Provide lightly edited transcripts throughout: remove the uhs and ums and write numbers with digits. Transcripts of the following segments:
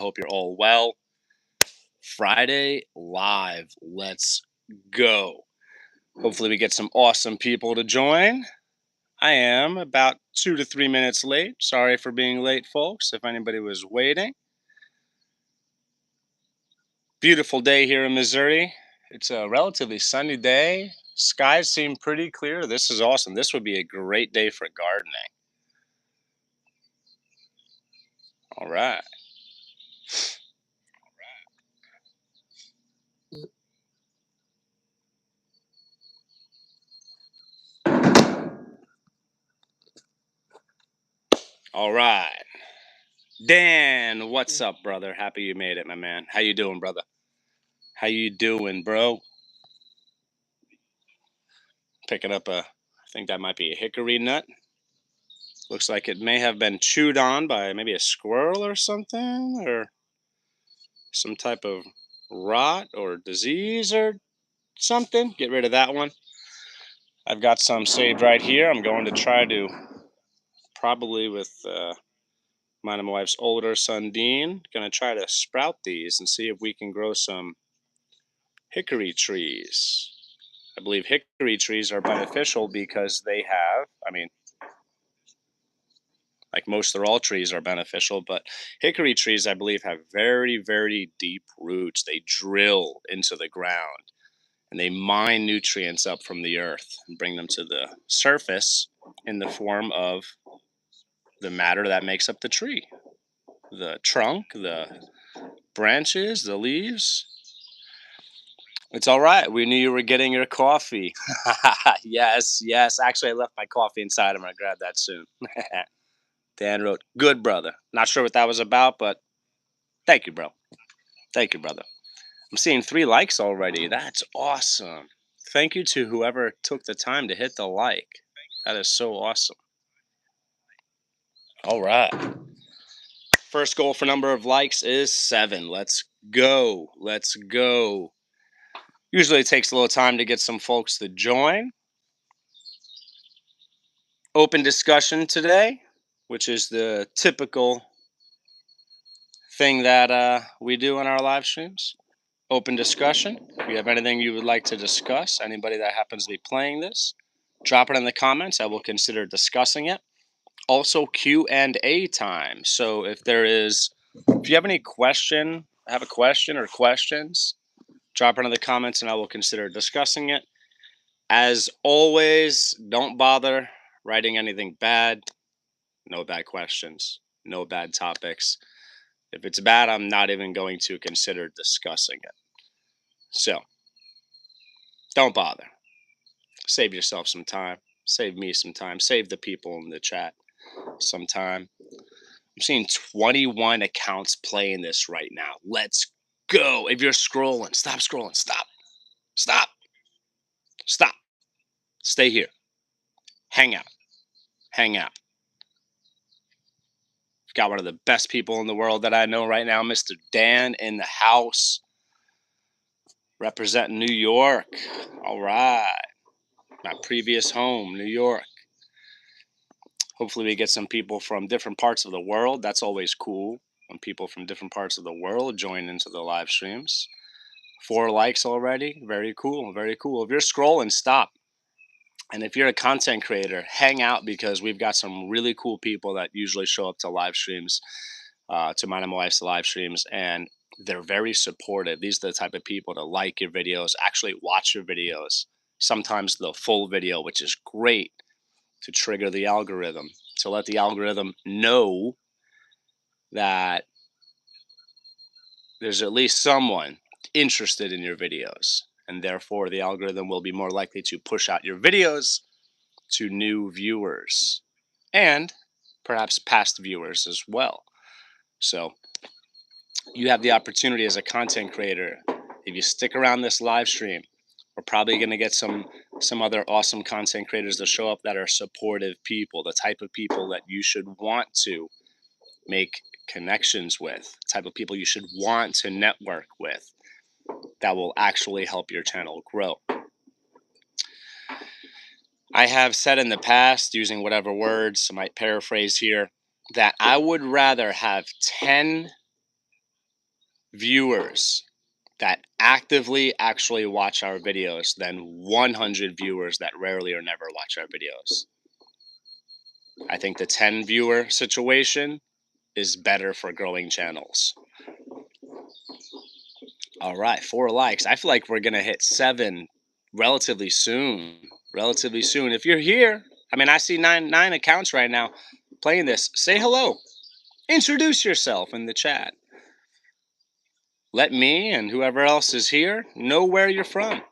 Hope you're all well. Friday live. Let's go. Hopefully, we get some awesome people to join. I am about 2 to 3 minutes late. Sorry for being late, folks, if anybody was waiting. Beautiful day here in Missouri. It's a relatively sunny day. Skies seem pretty clear. This is awesome. This would be a great day for gardening. All right. All right. Dan, what's up, brother? Happy you made it, my man. How you doing, brother? How you doing, bro? Picking up I think that might be a hickory nut. Looks like it may have been chewed on by maybe a squirrel or something, or some type of rot or disease or something. Get rid of that one. I've got some saved right here. I'm going to try to, probably with mine and my wife's older son, Dean, going to try to sprout these and see if we can grow some hickory trees. I believe hickory trees are beneficial because they have, like most or all trees are beneficial, but hickory trees, I believe, have very, very deep roots. They drill into the ground and they mine nutrients up from the earth and bring them to the surface in the form of the matter that makes up the tree: the trunk, the branches, the leaves. It's all right. We knew you were getting your coffee. Yes, yes. Actually, I left my coffee inside. I'm going to grab that soon. Dan wrote, "Good, brother." Not sure what that was about, but thank you, bro. Thank you, brother. I'm seeing 3 likes already. That's awesome. Thank you to whoever took the time to hit the like. That is so awesome. All right. First goal for number of likes is 7. Let's go. Let's go. Usually it takes a little time to get some folks to join. Open discussion today, which is the typical thing that we do in our live streams. Open discussion. If you have anything you would like to discuss, anybody that happens to be playing this, drop it in the comments. I will consider discussing it. Also, Q&A time. So if you have any have a question or questions, drop it in the comments and I will consider discussing it. As always, don't bother writing anything bad. No bad questions, no bad topics. If it's bad, I'm not even going to consider discussing it. So, don't bother. Save yourself some time. Save me some time. Save the people in the chat some time. I'm seeing 21 accounts playing this right now. Let's go. If you're scrolling, stop scrolling. Stop. Stop. Stop. Stay here. Hang out. Hang out. We've got one of the best people in the world that I know right now, Mr. Dan in the house, representing New York. All right. My previous home, New York. Hopefully we get some people from different parts of the world. That's always cool when people from different parts of the world join into the live streams. 4 likes already. Very cool. Very cool. If you're scrolling, stop. And if you're a content creator, hang out because we've got some really cool people that usually show up to live streams, to mine and my wife's live streams, and they're very supportive. These are the type of people to like your videos, actually watch your videos, sometimes the full video, which is great to trigger the algorithm, to let the algorithm know that there's at least someone interested in your videos. And therefore, the algorithm will be more likely to push out your videos to new viewers and perhaps past viewers as well. So you have the opportunity as a content creator. If you stick around this live stream, we're probably going to get some other awesome content creators to show up that are supportive people, the type of people that you should want to make connections with, the type of people you should want to network with, that will actually help your channel grow. I have said in the past, using whatever words, I might paraphrase here, that I would rather have 10 viewers that actively actually watch our videos than 100 viewers that rarely or never watch our videos. I think the 10 viewer situation is better for growing channels. All right, 4 likes. I feel like we're going to hit 7 relatively soon. Relatively soon. If you're here, I mean, I see nine accounts right now playing this. Say hello. Introduce yourself in the chat. Let me and whoever else is here know where you're from.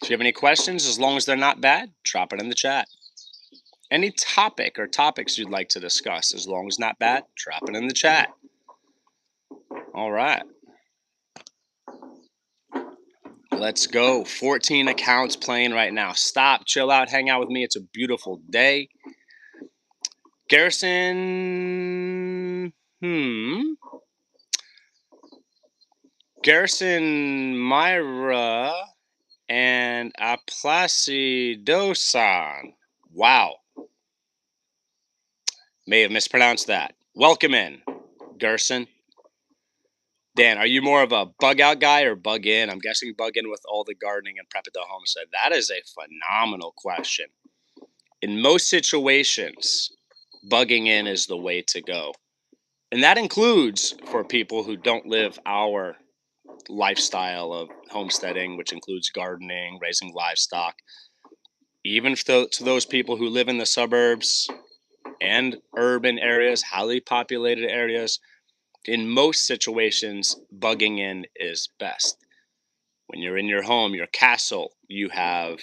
If you have any questions, as long as they're not bad, drop it in the chat. Any topic or topics you'd like to discuss, as long as not bad, drop it in the chat. All right. Let's go. 14 accounts playing right now. Stop, chill out, hang out with me. It's a beautiful day. Garrison, Garrison, Myra, and Aplacidosan. Wow. May have mispronounced that. Welcome in, Gerson. Dan, are you more of a bug out guy or bug in? I'm guessing bug in with all the gardening and prep at the homestead. That is a phenomenal question. In most situations, bugging in is the way to go. And that includes for people who don't live our lifestyle of homesteading, which includes gardening, raising livestock. Even to those people who live in the suburbs and urban areas, highly populated areas, in most situations, bugging in is best. When you're in your home, your castle, you have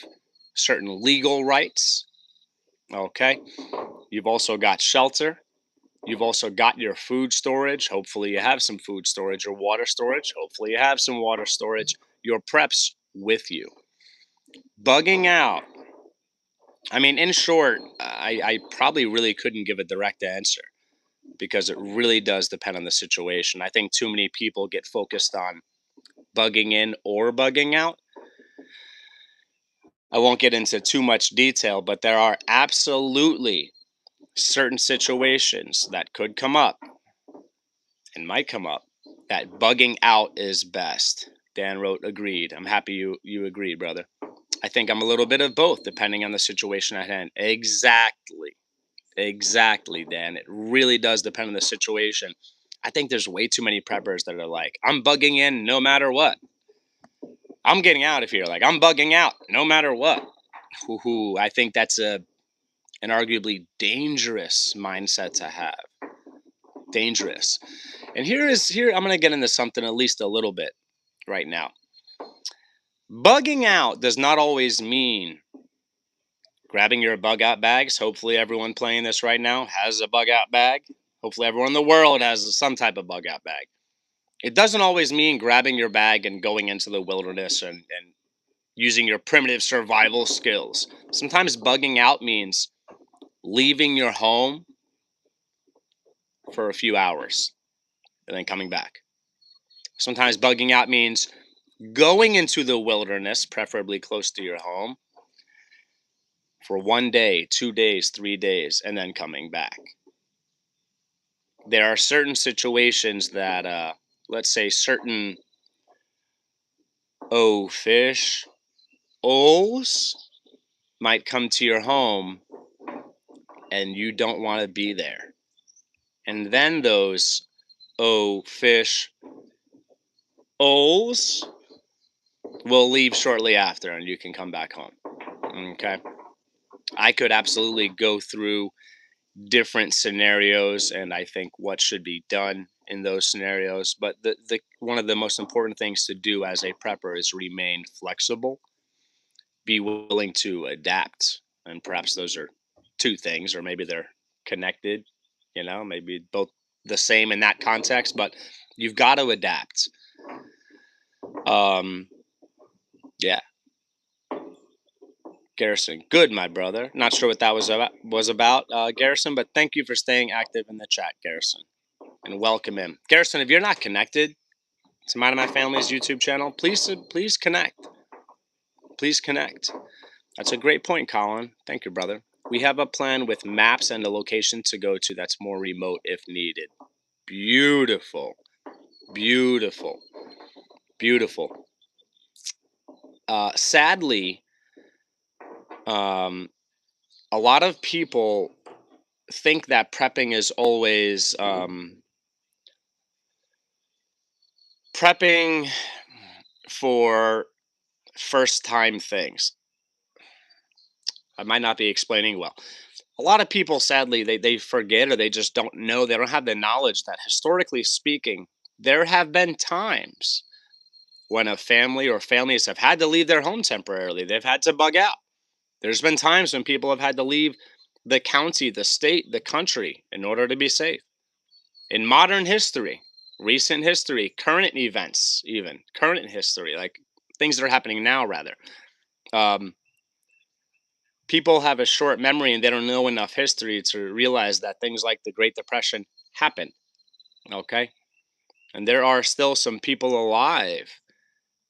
certain legal rights. Okay. You've also got shelter. You've also got your food storage. Hopefully, you have some food storage or water storage. Hopefully, you have some water storage. Your preps with you. Bugging out. I mean, in short, I probably really couldn't give a direct answer because it really does depend on the situation. I think too many people get focused on bugging in or bugging out. I won't get into too much detail, but there are absolutely certain situations that could come up and might come up that bugging out is best. Dan wrote, agreed. I'm happy you agreed, brother. I think I'm a little bit of both, depending on the situation at hand. Exactly. Exactly, Dan. It really does depend on the situation. I think there's way too many preppers that are like, I'm bugging in no matter what. I'm getting out of here. Like, I'm bugging out no matter what. I think that's an arguably dangerous mindset to have. Dangerous. And here I'm going to get into something at least a little bit right now. Bugging out does not always mean grabbing your bug out bags. Hopefully everyone playing this right now has a bug out bag. Hopefully everyone in the world has some type of bug out bag. It doesn't always mean grabbing your bag and going into the wilderness and using your primitive survival skills. Sometimes bugging out means leaving your home for a few hours and then coming back. Sometimes bugging out means going into the wilderness, preferably close to your home, for 1 day, 2 days, 3 days, and then coming back. There are certain situations that, let's say, certain fish, might come to your home and you don't want to be there. And then those fish, will leave shortly after and you can come back home. Okay. I could absolutely go through different scenarios and I think what should be done in those scenarios. But the one of the most important things to do as a prepper is remain flexible, be willing to adapt. And perhaps those are two things, or maybe they're connected, maybe both the same in that context, but you've got to adapt. Yeah. Garrison, good, my brother. Not sure what that was about, Garrison, but thank you for staying active in the chat, Garrison, and welcome in. Garrison, if you're not connected to mine and my family's YouTube channel, please connect. Please connect. That's a great point, Colin. Thank you, brother. We have a plan with maps and a location to go to that's more remote if needed. Beautiful. Beautiful, beautiful. Sadly, um, a lot of people think that prepping is always prepping for first time things. I might not be explaining well. A lot of people, sadly, they forget or they just don't know. They don't have the knowledge that, historically speaking, there have been times when a family or families have had to leave their home temporarily. They've had to bug out. There's been times when people have had to leave the county, the state, the country in order to be safe. In modern history, recent history, current events, even current history, like things that are happening now, rather. Um, People have a short memory and they don't know enough history to realize that things like the Great Depression happened. Okay. And there are still some people alive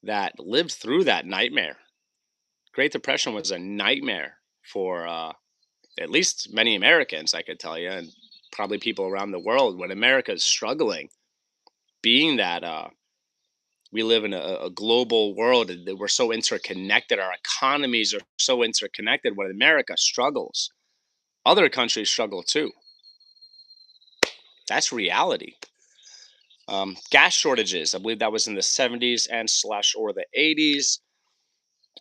that lived through that nightmare. Great Depression was a nightmare for at least many Americans, I could tell you, and probably people around the world. When America is struggling, being that we live in a global world and that we're so interconnected, our economies are so interconnected. When America struggles, other countries struggle too. That's reality. Gas shortages. I believe that was in the 70s and slash or the 80s.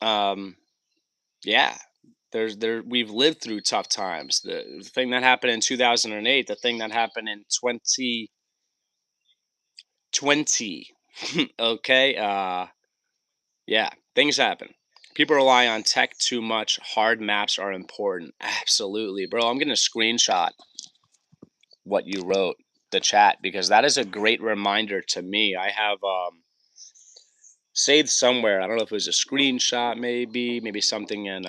Um, yeah, we've lived through tough times. The thing that happened in 2008, the thing that happened in 2020. Okay, yeah, things happen. People rely on tech too much. Hard maps are important. Absolutely, bro. I'm gonna screenshot what you wrote, the chat, because that is a great reminder to me. I have saved somewhere. I don't know if it was a screenshot, maybe something in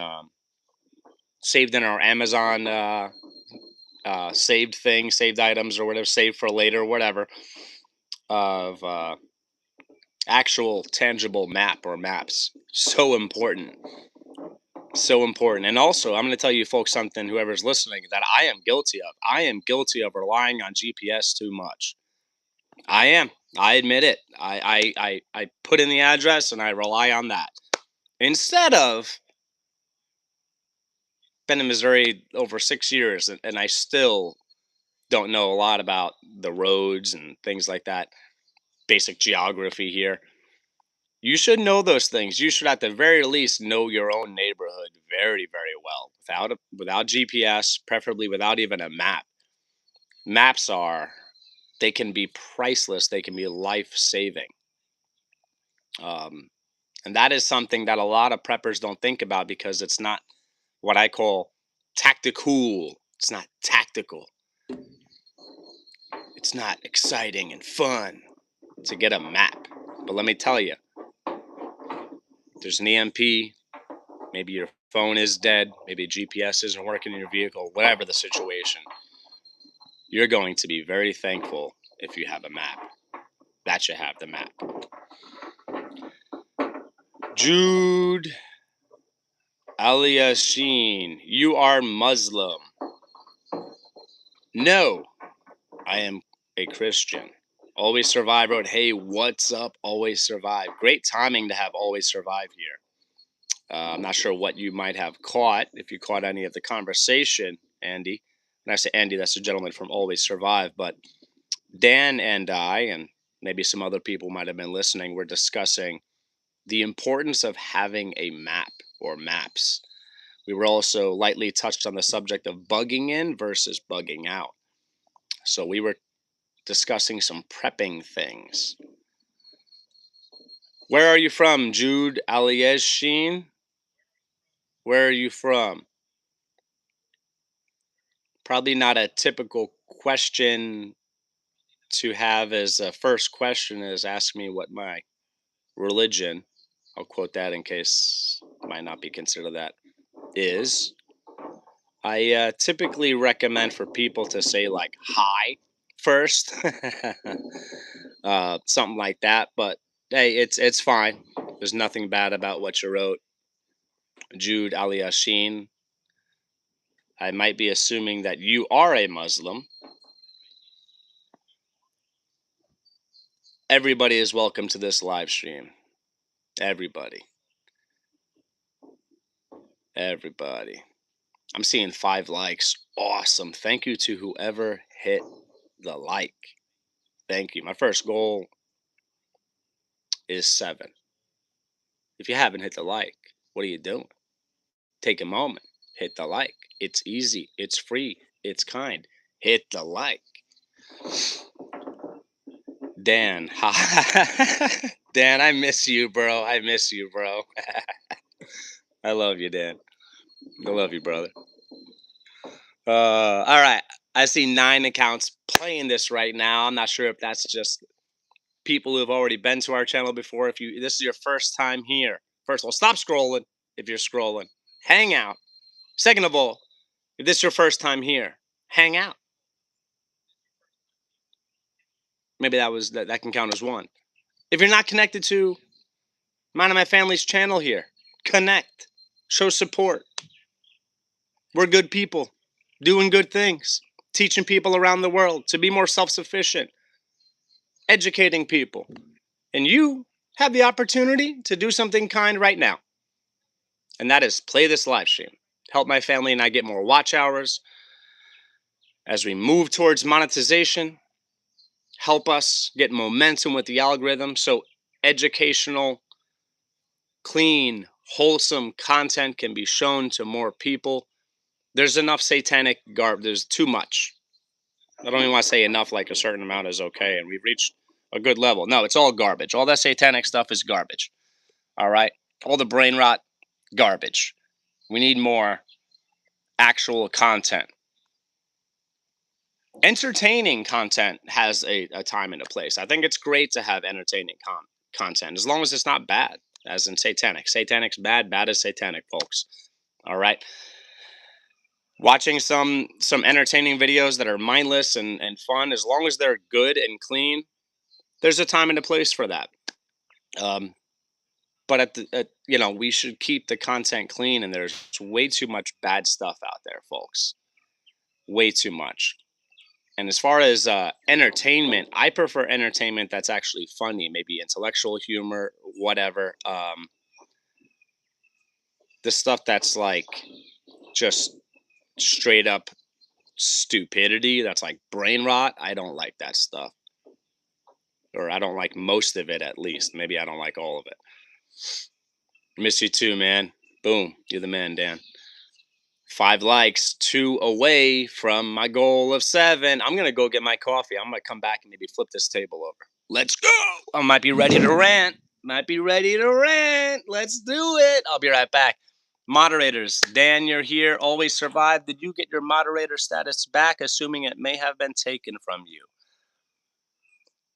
saved in our Amazon saved thing, saved items or whatever, saved for later, whatever, of actual tangible map or maps. So important, so important. And also, I'm going to tell you folks something. Whoever's listening, that I am guilty of. I am guilty of relying on GPS too much. I am. I admit it. I put in the address and I rely on that instead of been in Missouri over 6 years, and I still don't know a lot about the roads and things like that. Basic geography here. You should know those things. You should, at the very least, know your own neighborhood very, very well without GPS, preferably without even a map. Maps are they can be priceless. They can be life saving. Um, and that is something that a lot of preppers don't think about because it's not what I call tactical. It's not tactical. It's not exciting and fun to get a map. But let me tell you, there's an EMP, maybe your phone is dead, maybe GPS isn't working in your vehicle, whatever the situation, you're going to be very thankful if you have a map. That you have the map. Jude Aliashin, you are Muslim. No, I am a Christian. Always Survive wrote, hey, what's up, Always Survive. Great timing to have Always Survive here. I'm not sure what you might have caught, if you caught any of the conversation, Andy. When I say Andy, that's a gentleman from Always Survive. But Dan and I, and maybe some other people might have been listening, were discussing the importance of having a map or maps. We were also lightly touched on the subject of bugging in versus bugging out. So we were discussing some prepping things. Where are you from, Jude Alieshin? Where are you from? Probably not a typical question to have as a first question is ask me what my religion, I'll quote that in case it might not be considered that, is. I typically recommend for people to say like hi first, something like that. But hey, it's fine. There's nothing bad about what you wrote, Jude Ali Yashin. I might be assuming that you are a Muslim. Everybody is welcome to this live stream. Everybody. Everybody. I'm seeing 5 likes. Awesome. Thank you to whoever hit the like. Thank you. My first goal is 7. If you haven't hit the like, what are you doing? Take a moment. Hit the like. It's easy. It's free. It's kind. Hit the like. Dan. Dan, I miss you, bro. I miss you, bro. I love you, Dan. I love you, brother. All right. I see 9 accounts playing this right now. I'm not sure if that's just people who have already been to our channel before. If you this is your first time here, first of all, stop scrolling if you're scrolling. Hang out. Second of all, if this is your first time here, hang out. Maybe that can count as 1. If you're not connected to mine and my family's channel here, connect. Show support. We're good people doing good things, teaching people around the world to be more self-sufficient, educating people. And you have the opportunity to do something kind right now. And that is play this live stream. Help my family and I get more watch hours as we move towards monetization. Help us get momentum with the algorithm so educational, clean, wholesome content can be shown to more people. There's enough satanic garbage. There's too much. I don't even want to say enough, like a certain amount is okay and we've reached a good level. No, it's all garbage. All that satanic stuff is garbage. All right? All the brain rot, garbage. We need more actual content. Entertaining content has a time and a place. I think it's great to have entertaining content as long as it's not bad, as in satanic. Satanic's bad, bad is satanic, folks. All right. Watching some entertaining videos that are mindless and fun, as long as they're good and clean, there's a time and a place for that. But we should keep the content clean, and there's way too much bad stuff out there, folks. Way too much. And as far as entertainment, I prefer entertainment that's actually funny, maybe intellectual humor, whatever. The stuff that's like just straight up stupidity, that's like brain rot. I don't like that stuff. Or I don't like most of it, at least. Maybe I don't like all of it. Miss you too, man. Boom. You're the man, Dan. 5 likes, 2 away from my goal of 7. I'm gonna go get my coffee. I'm gonna come back and maybe flip this table over. Let's go. I might be ready to rant. Let's do it. I'll be right back. Moderators, Dan, you're here. Always survive. Did you get your moderator status back, assuming it may have been taken from you?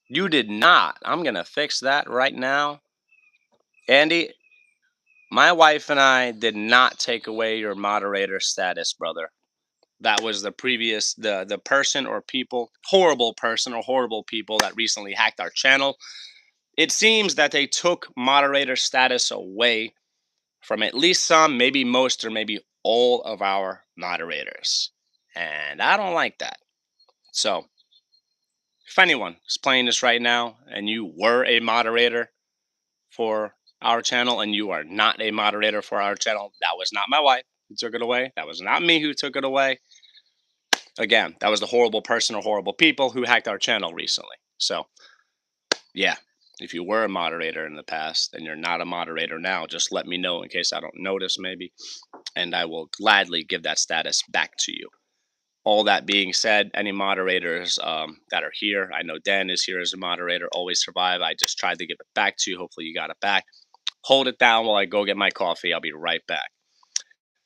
You did not. I'm gonna fix that right now. Andy, my wife and I did not take away your moderator status, brother. That was the previous the person or people, horrible person or horrible people that recently hacked our channel. It seems that they took moderator status away from at least some, maybe most, or maybe all of our moderators. And I don't like that. So, if anyone is playing this right now and you were a moderator for our channel and you are not a moderator for our channel, that was not my wife who took it away. That was not me who took it away. Again, that was the horrible person or horrible people who hacked our channel recently. So, yeah, if you were a moderator in the past and you're not a moderator now, just let me know in case I don't notice, maybe, and I will gladly give that status back to you. All that being said, any moderators that are here, I know Dan is here as a moderator, always survive. I just tried to give it back to you. Hopefully you got it back. Hold it down while I go get my coffee. I'll be right back.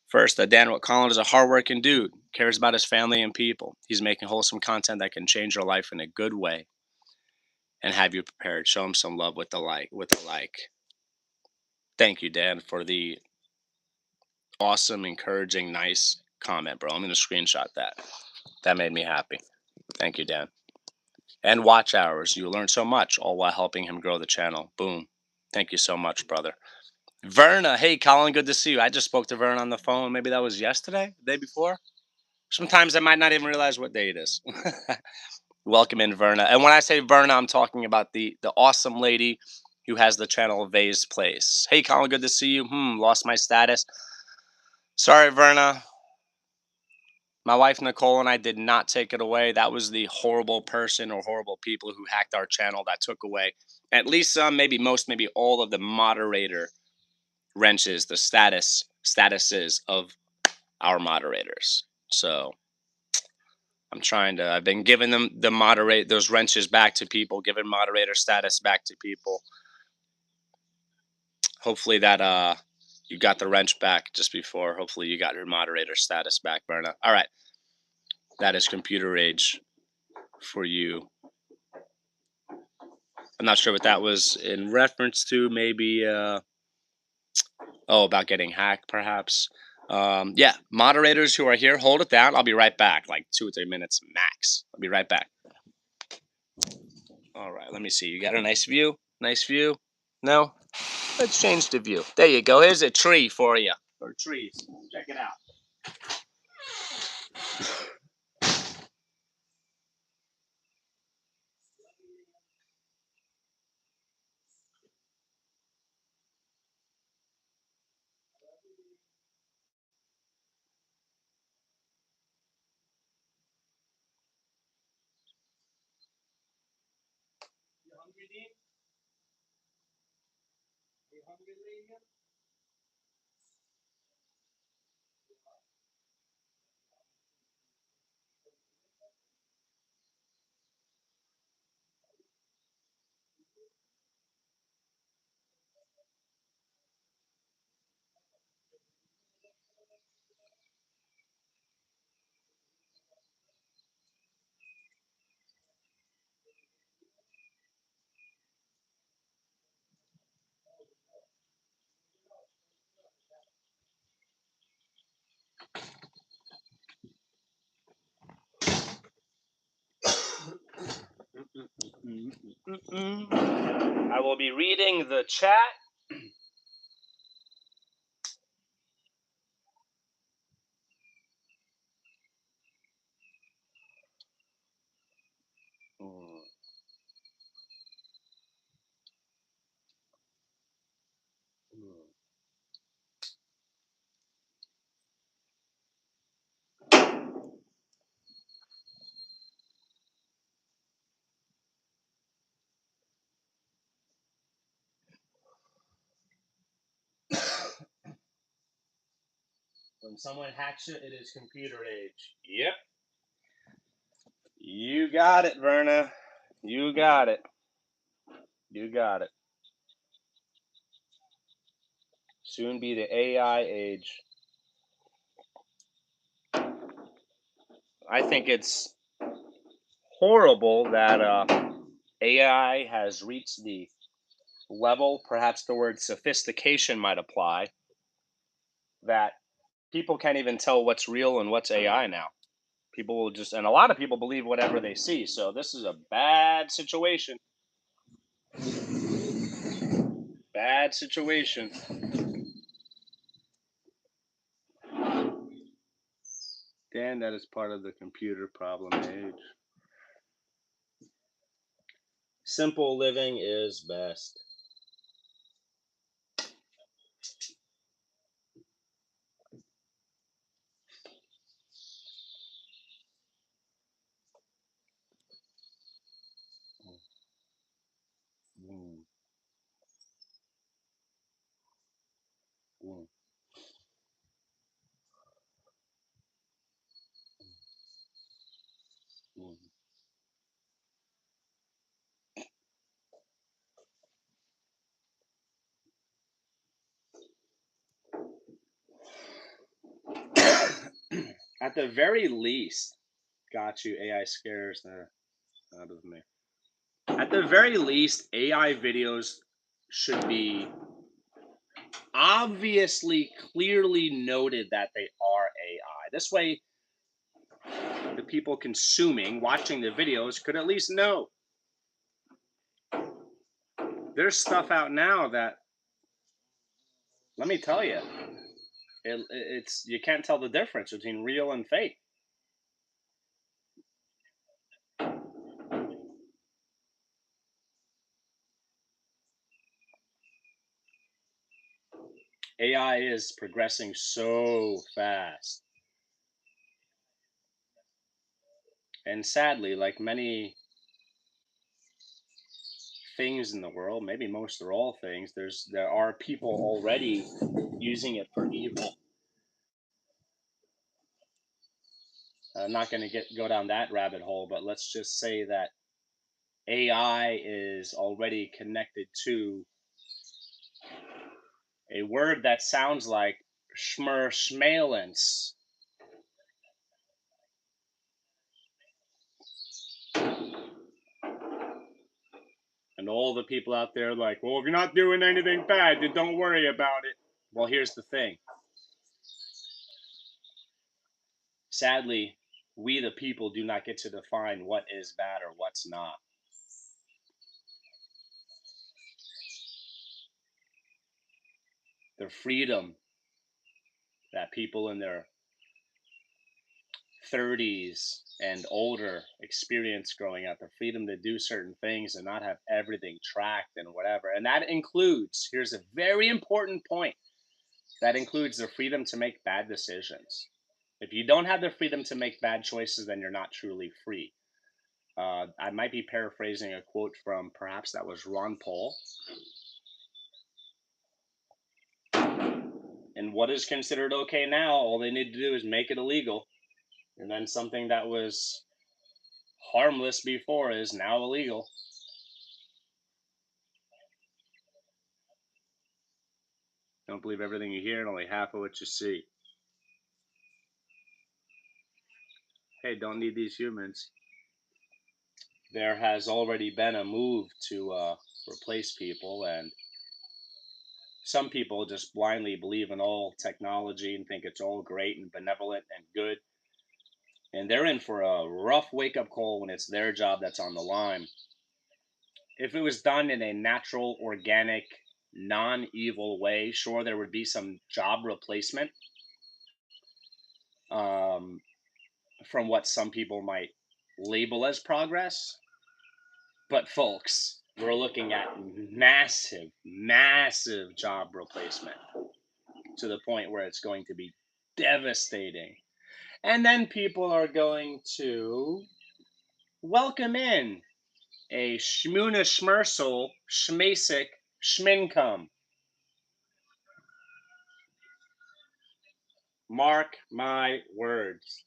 First, Dan Collins is a hardworking dude, cares about his family and people. He's making wholesome content that can change your life in a good way and have you prepared. Show him some love with the like. Thank you, Dan, for the awesome, encouraging, nice comment, bro. I'm going to screenshot that. That made me happy. Thank you, Dan. And watch hours. You learn so much, all while helping him grow the channel. Boom. Thank you so much, brother. Verna, hey, Colin, good to see you. I just spoke to Verna on the phone. Maybe that was yesterday, the day before. Sometimes I might not even realize what day it is. Welcome in, Verna. And when I say Verna, I'm talking about the awesome lady who has the channel Vay's Place. Hey, Colin, good to see you. Lost my status. Sorry, Verna. My wife Nicole and I did not take it away. That was the horrible person or horrible people who hacked our channel that took away at least some, maybe most, maybe all of the moderator wrenches, the statuses of our moderators. So I've been giving them those wrenches back to people, giving moderator status back to people. Hopefully that you got the wrench back just before. Hopefully you got your moderator status back, Berna. All right. That is computer rage for you. I'm not sure what that was in reference to. Maybe about getting hacked, perhaps. Yeah, moderators who are here, hold it down. I'll be right back, like 2 or 3 minutes max. I'll be right back. All right, let me see. You got a nice view? Nice view? No? Let's change the view. There you go. Here's a tree for you. Or trees. Check it out. You hungry, Dean? You hungry, Dean? I will be reading the chat. When someone hacks it, it is computer age. Yep. You got it, Verna. You got it. You got it. Soon be the AI age. I think it's horrible that AI has reached the level, perhaps the word sophistication might apply, that people can't even tell what's real and what's AI now. People will just, and a lot of people believe whatever they see. So this is a bad situation. Bad situation. Dan, that is part of the computer problem age. Simple living is best. Mm. Mm. Mm. At the very least, got you. AI scares the out of me. At the very least, AI videos should be obviously, clearly noted that they are AI. This way, the people consuming, watching the videos could at least know. There's stuff out now that, let me tell you, it's you can't tell the difference between real and fake. AI is progressing so fast. And sadly, like many things in the world, maybe most or all things, there are people already using it for evil. I'm not going to get go down that rabbit hole, but let's just say that AI is already connected to a word that sounds like schmerschmalens. And all the people out there like, well, if you're not doing anything bad, then don't worry about it. Well, here's the thing. Sadly, we the people do not get to define what is bad or what's not. The freedom that people in their 30s and older experience growing up, the freedom to do certain things and not have everything tracked and whatever. And that includes, here's a very important point, that includes the freedom to make bad decisions. If you don't have the freedom to make bad choices, then you're not truly free. I might be paraphrasing a quote from perhaps that was Ron Paul. And what is considered okay now, all they need to do is make it illegal. And then something that was harmless before is now illegal. Don't believe everything you hear and only half of what you see. Hey, don't need these humans. There has already been a move to replace people, and some people just blindly believe in all technology and think it's all great and benevolent and good. And they're in for a rough wake up call when it's their job that's on the line. If it was done in a natural, organic, non evil way, sure, there would be some job replacement um, from what some people might label as progress. But, folks, we're looking at massive, massive job replacement to the point where it's going to be devastating. And then people are going to welcome in a Shmuna Schmersel, Schmasik, Schmincum. Mark my words.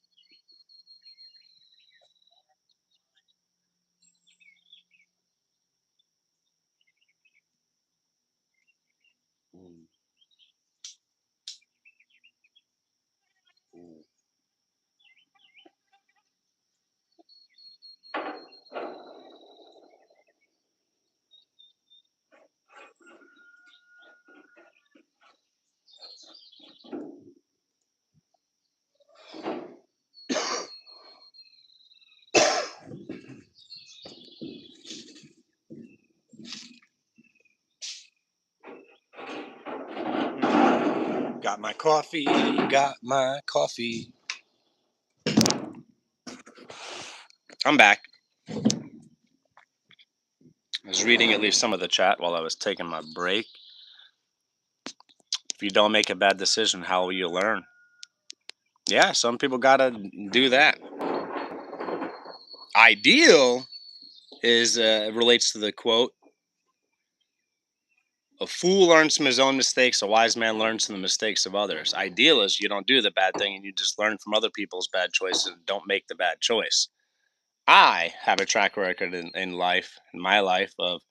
Mm, mm. Got my coffee, got my coffee. I'm back. I was reading at least some of the chat while I was taking my break. If you don't make a bad decision, how will you learn? Yeah, some people gotta do that. Ideal is relates to the quote: "A fool learns from his own mistakes. A wise man learns from the mistakes of others." Ideal is you don't do the bad thing and you just learn from other people's bad choices and don't make the bad choice. I have a track record in life, in my life, of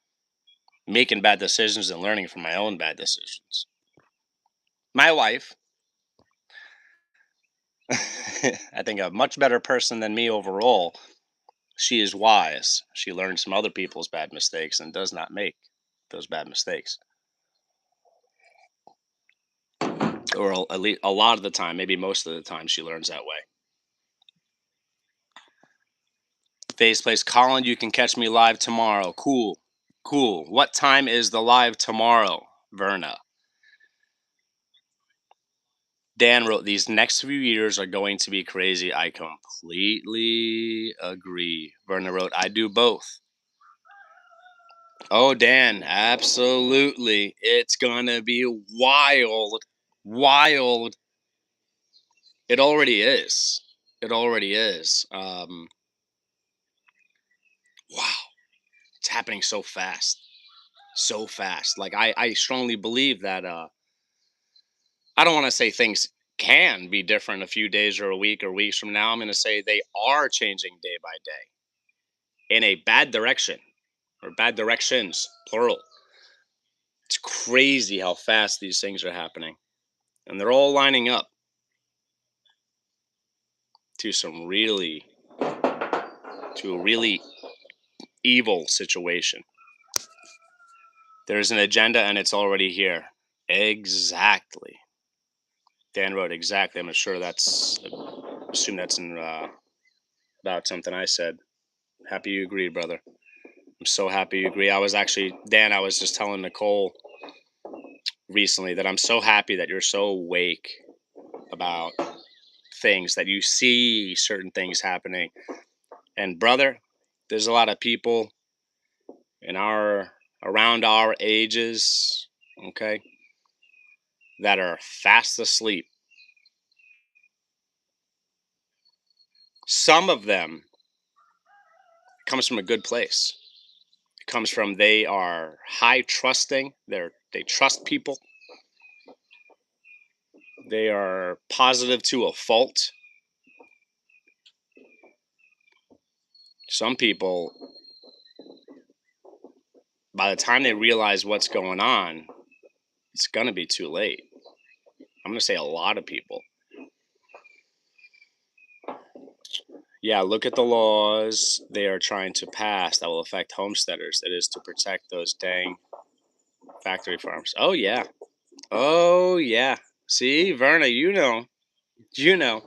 making bad decisions and learning from my own bad decisions. My wife, I think a much better person than me overall. She is wise. She learns from other people's bad mistakes and does not make those bad mistakes. Or at least a lot of the time, maybe most of the time, she learns that way. Face plays Colin, you can catch me live tomorrow. Cool. Cool. What time is the live tomorrow, Verna? Dan wrote, these next few years are going to be crazy. I completely agree. Verna wrote, I do both. Oh, Dan, absolutely. It's gonna be wild. Wild. It already is. It already is. Wow. It's happening so fast. So fast. Like I strongly believe that I don't want to say things can be different a few days or a week or weeks from now. I'm gonna say they are changing day by day in a bad direction or bad directions, plural. It's crazy how fast these things are happening. And they're all lining up to some really to a really evil situation. There's an agenda and it's already here. Exactly. Dan wrote exactly. I'm sure that's assume that's in about something I said. Happy you agreed, brother. I'm so happy you agree. I was actually Dan. I was just telling Nicole recently that I'm so happy that you're so awake about things that you see certain things happening. And brother, there's a lot of people in our around our ages, okay, that are fast asleep. Some of them comes from a good place. It comes from they are high trusting. They trust people. They are positive to a fault. Some people, by the time they realize what's going on, it's gonna be too late. I'm gonna say a lot of people. Yeah, look at the laws they are trying to pass that will affect homesteaders. It is to protect those dang factory farms. Oh yeah. Oh yeah. See, Verna, you know. You know.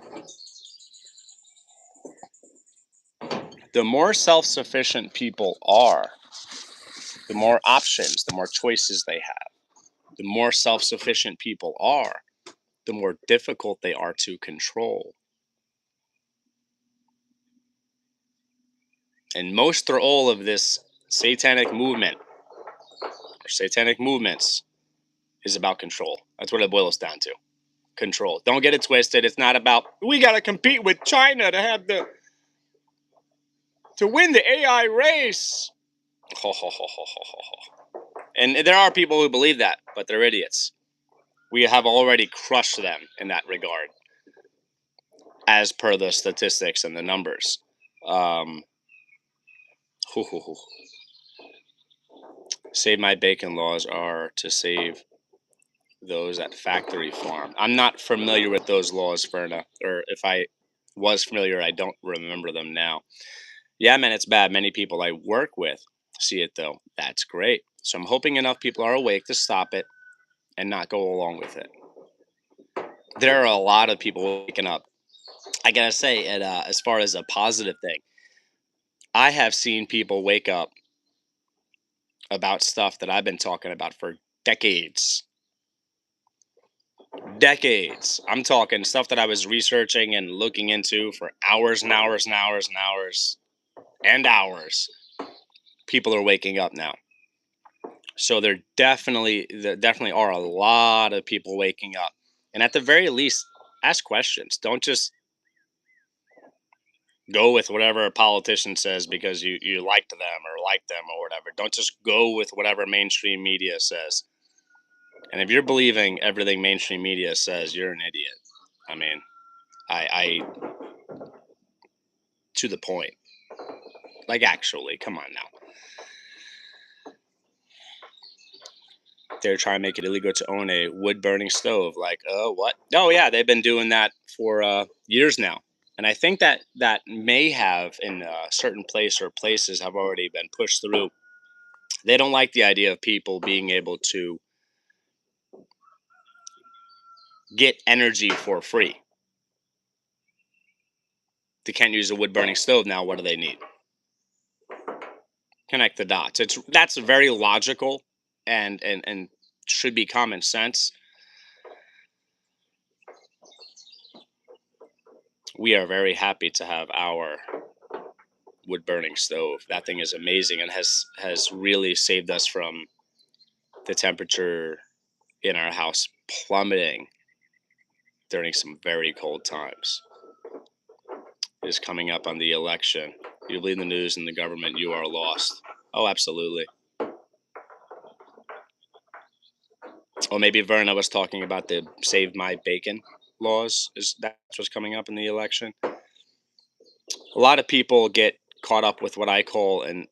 The more self-sufficient people are, the more options, the more choices they have. The more self-sufficient people are, the more difficult they are to control. And most or all of this satanic movement or satanic movements is about control. That's what it boils down to. Control. Don't get it twisted. It's not about we got to compete with China to have to win the AI race. Ho, ho, ho, ho, ho, ho. And there are people who believe that, but they're idiots. We have already crushed them in that regard, as per the statistics and the numbers. Um, hoo, hoo, hoo. Save my bacon laws are to save those at factory farm. I'm not familiar with those laws, Verna, or if I was familiar, I don't remember them now. Yeah, man, it's bad. Many people I work with see it though. That's great. So I'm hoping enough people are awake to stop it and not go along with it. There are a lot of people waking up. I gotta say, as far as a positive thing, I have seen people wake up about stuff that I've been talking about for decades. Decades. I'm talking stuff that I was researching and looking into for hours and hours and hours and hours and hours. People are waking up now. So there definitely are a lot of people waking up. And at the very least, ask questions. Don't just go with whatever a politician says because you liked them or like them or whatever. Don't just go with whatever mainstream media says. And if you're believing everything mainstream media says, you're an idiot. I mean, I to the point. Like actually, come on now. They're trying to make it illegal to own a wood burning stove. Like, oh, what? Oh, yeah, they've been doing that for years now. And I think that may have in a certain place or places have already been pushed through. They don't like the idea of people being able to get energy for free. They can't use a wood burning stove now. What do they need? Connect the dots. That's very logical and should be common sense. We are very happy to have our wood burning stove. That thing is amazing and has really saved us from the temperature in our house plummeting during some very cold times. Is coming up on the election. You believe the news and the government, you are lost. Oh, absolutely. Or maybe Verna was talking about the Save My Bacon laws. Is that's what's coming up in the election? A lot of people get caught up with what I call an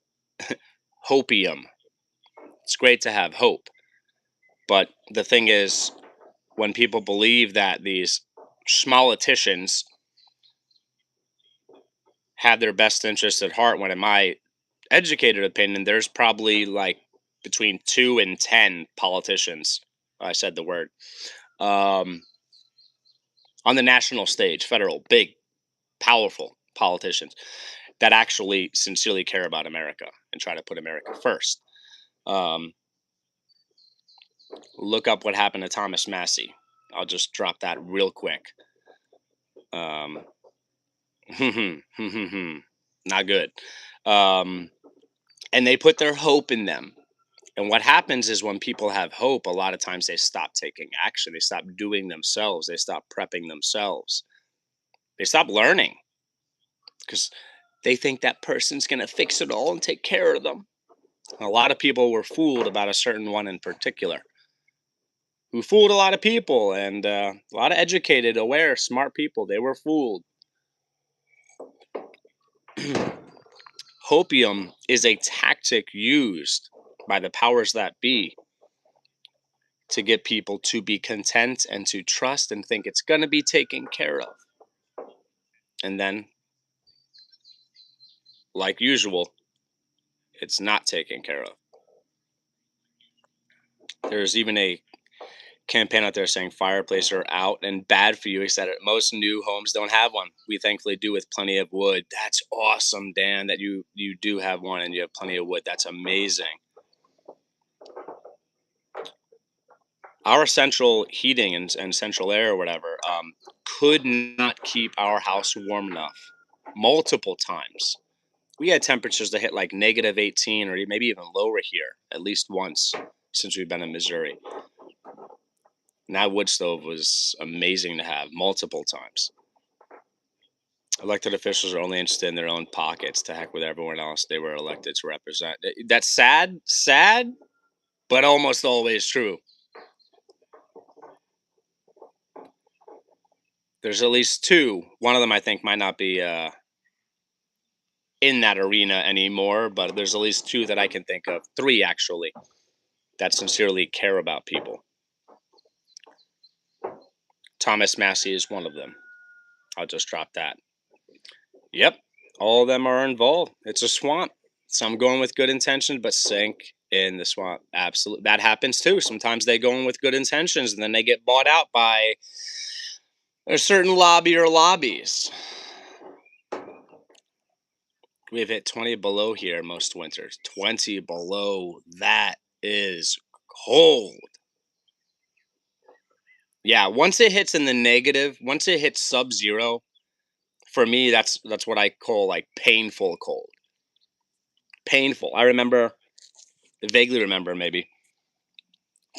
hopium. It's great to have hope, but the thing is, when people believe that these smoliticians have their best interests at heart, when in my educated opinion, there's probably like between 2 and 10 politicians. I said the word um, on the national stage, federal, big, powerful politicians that actually sincerely care about America and try to put America first. Um, look up what happened to Thomas Massey. I'll just drop that real quick. Um, not good. Um, and they put their hope in them. And what happens is when people have hope, a lot of times they stop taking action. They stop doing themselves. They stop prepping themselves. They stop learning because they think that person's going to fix it all and take care of them. A lot of people were fooled about a certain one in particular who fooled a lot of people, and a lot of educated, aware, smart people. They were fooled. Hopium is a tactic used by the powers that be to get people to be content and to trust and think it's going to be taken care of. And then, like usual, it's not taken care of. There's even a campaign out there saying fireplaces are out and bad for you. He said most new homes don't have one. We thankfully do with plenty of wood. That's awesome, Dan, that you do have one and you have plenty of wood. That's amazing. Our central heating and central air or whatever could not keep our house warm enough multiple times. We had temperatures that hit like -18 or maybe even lower here at least once since we've been in Missouri. And that wood stove was amazing to have multiple times. Elected officials are only interested in their own pockets. To heck with everyone else they were elected to represent. That's sad, but almost always true. There's at least two. One of them I think might not be in that arena anymore, but there's at least two that I can think of. Three, actually, that sincerely care about people. Thomas Massey is one of them. I'll just drop that. Yep, all of them are involved. It's a swamp. Some going with good intentions, but sink in the swamp. Absolutely. That happens too. Sometimes they go in with good intentions and then they get bought out by a certain lobby or lobbies. We've hit 20 below here most winters. 20 below. That is cold. Yeah, once it hits in the negative, once it hits sub-zero, for me that's what I call like painful cold. Painful. Vaguely remember maybe.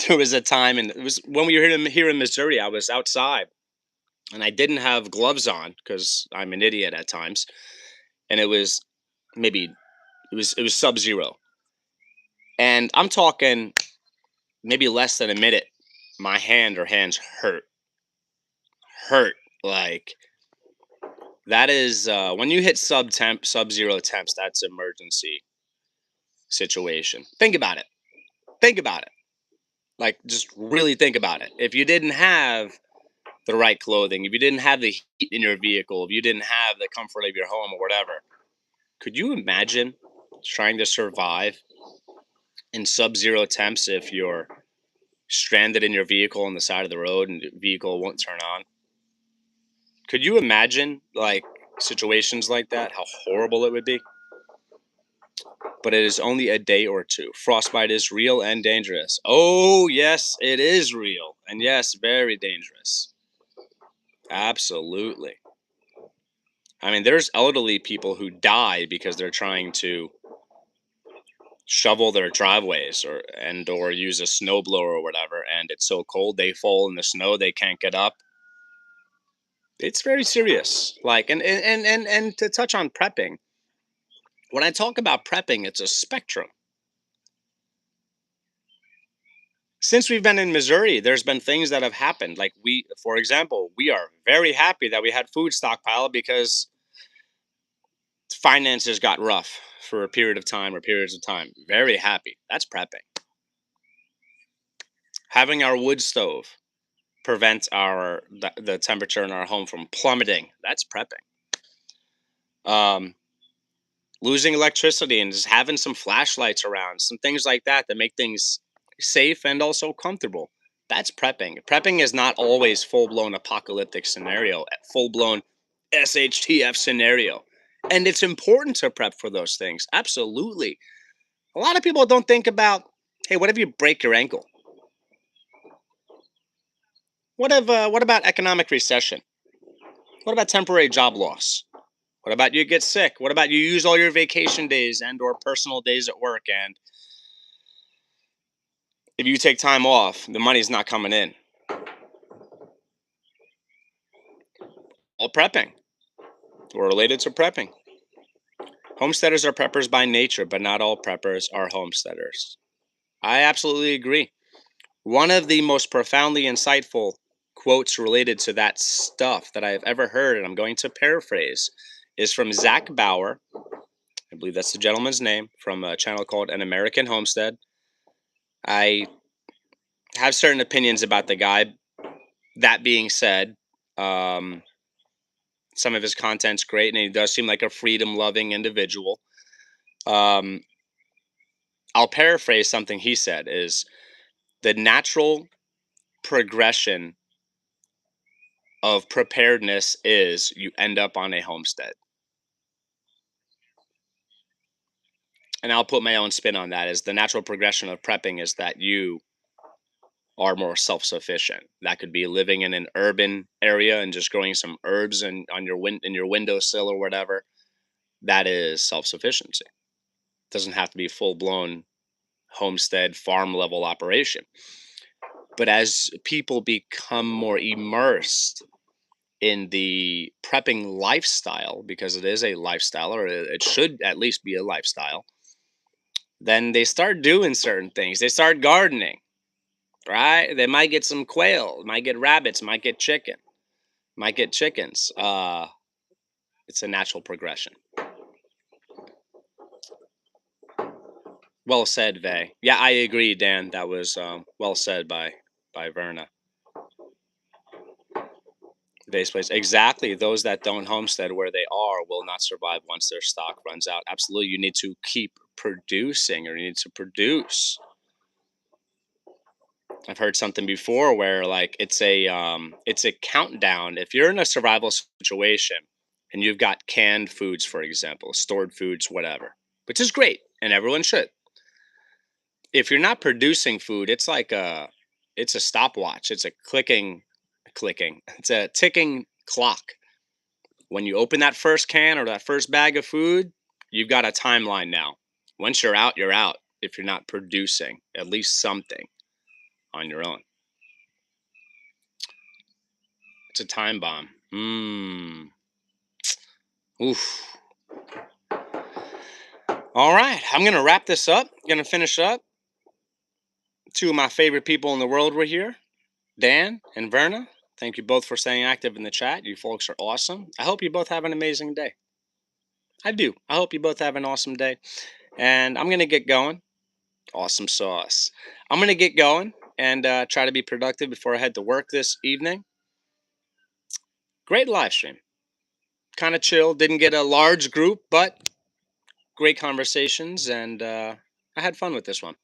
There was a time, and it was when we were here in Missouri. I was outside, and I didn't have gloves on because I'm an idiot at times. And it was maybe it was sub-zero, and I'm talking maybe less than a minute. My hand or hands hurt like that is when you hit sub-zero temps. That's emergency situation. Think about it. Think about it. Like just really think about it. If you didn't have the right clothing, if you didn't have the heat in your vehicle, if you didn't have the comfort of your home or whatever, could you imagine trying to survive in sub-zero temps if you're stranded in your vehicle on the side of the road and the vehicle won't turn on? Could you imagine like situations like that? How horrible it would be. But it is only a day or two. Frostbite is real and dangerous. Oh, yes, it is real. And yes, very dangerous. Absolutely. I mean, there's elderly people who die because they're trying to shovel their driveways or use a snowblower or whatever, and it's so cold they fall in the snow, they can't get up. It's very serious. Like, and to touch on prepping, when I talk about prepping, it's a spectrum. Since we've been in Missouri, there's been things that have happened. Like, for example, we are very happy that we had food stockpile because finances got rough for a period of time or periods of time. Very happy. That's prepping. Having our wood stove prevents the temperature in our home from plummeting. That's prepping. Um, Losing electricity and just having some flashlights around, some things like that that make things safe and also comfortable. That's prepping. Prepping is not always full blown apocalyptic scenario, full blown SHTF scenario. And it's important to prep for those things. Absolutely. A lot of people don't think about, hey, what if you break your ankle? What about economic recession? What about temporary job loss? What about you get sick? What about you use all your vacation days and or personal days at work, and if you take time off, the money's not coming in? All prepping. We're related to prepping. Homesteaders are preppers by nature, but not all preppers are homesteaders. I absolutely agree. One of the most profoundly insightful quotes related to that stuff that I've ever heard, and I'm going to paraphrase, is from Zach Bauer. I believe that's the gentleman's name, from a channel called An American Homestead. I have certain opinions about the guy. That being said, um, some of his content's great, and he does seem like a freedom-loving individual. Um, I'll paraphrase something he said: is the natural progression of preparedness is you end up on a homestead. And I'll put my own spin on that: is the natural progression of prepping is that you are more self-sufficient. That could be living in an urban area and just growing some herbs and on your in your windowsill or whatever. That is self-sufficiency. Doesn't have to be full-blown homestead farm level operation. But as people become more immersed in the prepping lifestyle, because it is a lifestyle, or it should at least be a lifestyle, then they start doing certain things. They start gardening, right? They might get some quail, might get rabbits, might get chickens. It's a natural progression. Well said, Vay. Yeah, I agree, Dan. That was well said by Verna. Base place. Exactly. Those that don't homestead where they are will not survive once their stock runs out. Absolutely. You need to keep producing, or you need to produce. I've heard something before where, like, it's a countdown. If you're in a survival situation and you've got canned foods, for example, stored foods, whatever, which is great and everyone should. If you're not producing food, it's a stopwatch. It's a clicking. It's a ticking clock. When you open that first can or that first bag of food, you've got a timeline now. Once you're out, you're out if you're not producing at least something on your own. It's a time bomb. Oof. All right, I'm going to wrap this up. Going to finish up. Two of my favorite people in the world were here, Dan and Verna. Thank you both for staying active in the chat. You folks are awesome. I hope you both have an amazing day. I do. I hope you both have an awesome day. And I'm going to get going. Awesome sauce. I'm going to get going and try to be productive before I head to work this evening. Great live stream. Kind of chill. Didn't get a large group, but great conversations. And I had fun with this one.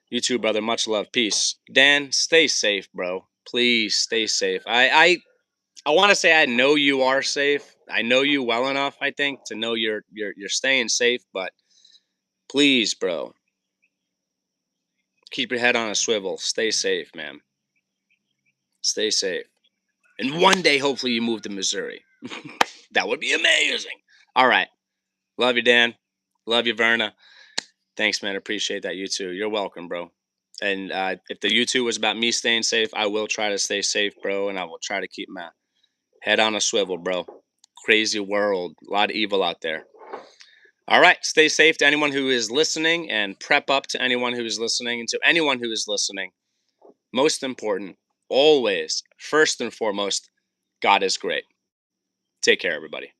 You too, brother. Much love. Peace. Dan, stay safe, bro. Please stay safe. I want to say I know you are safe. I know you well enough, I think, to know you're staying safe, but please, bro, keep your head on a swivel. Stay safe, man. Stay safe. And one day, hopefully, you move to Missouri. That would be amazing. All right. Love you, Dan. Love you, Verna. Thanks, man. Appreciate that. You too. You're welcome, bro. And if the YouTube was about me staying safe, I will try to stay safe, bro. And I will try to keep my head on a swivel, bro. Crazy world. A lot of evil out there. All right. Stay safe to anyone who is listening, and prep up to anyone who is listening, and to anyone who is listening. Most important, always, first and foremost, God is great. Take care, everybody.